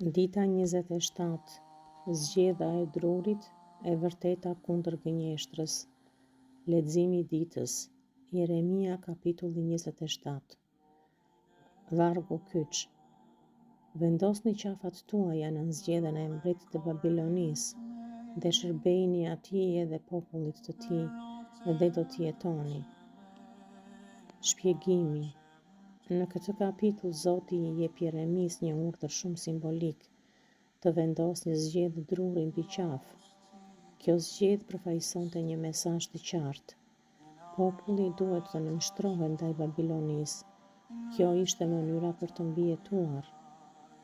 Dita 27. Zgjedhja e drurit e vërteta kundër gënjeshtrës. Leximi i ditës. Jeremia kapitulli 27. Vargu kyç. Vendosni qafat tuaja në zgjedhjen e mbretit të Babilonisë dhe shërbejini atij edhe popullit të tij dhe do të jetoni. Shpjegimi. Në këtë kapitull Zoti i jep Jeremis një urdhër shumë simbolik, të vendosë një zgjedhje druri mbi qafë. Kjo zgjedhje përfaqësonte një mesazh të qartë. Populli duhet të nënshtrohet ndaj Babilonisë. Kjo ishte mënyra për të mbijetuar,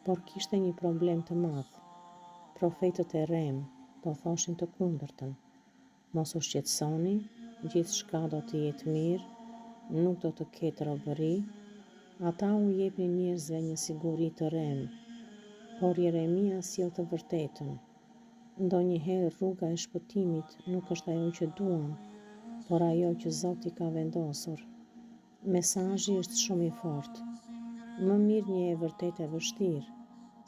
por kishte një problem të madh. Profetët e Rem po thoshin të kundërtën. Mos u shqetësoni, gjithçka do të jetë mirë, nuk do të ketë robëri. Ata u jepnin njerëzve një siguri të rem, por Jeremia sjell të vërtetën. Ndonjëherë rruga e shpëtimit nuk është ajo që duam, por ajo që Zoti ka vendosur. Mesazhi është shumë i fortë. Më mirë një e vërtetë e vështirë,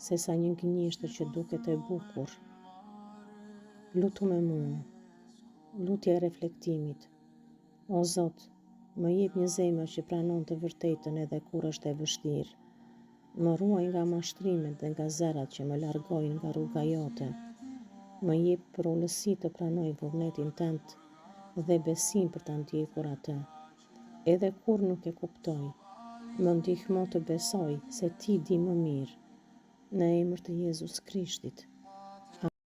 sesa një gënjeshtër që duket e bukur. Lutu me mua. Lutja e reflektimit. O Zot, më jep një zemër që pranon të vërtetën edhe kur është e vështirë. Më ruaj nga mashtrimet dhe nga zërat që më largojnë nga rruga jote. Më jep përullësi të pranoj vullnetin tënd dhe besim për ta ndjekur atë. Edhe kur nuk e kuptoj, më ndihmo të besoj se ti di më mirë. Në emër të Jezus Krishtit.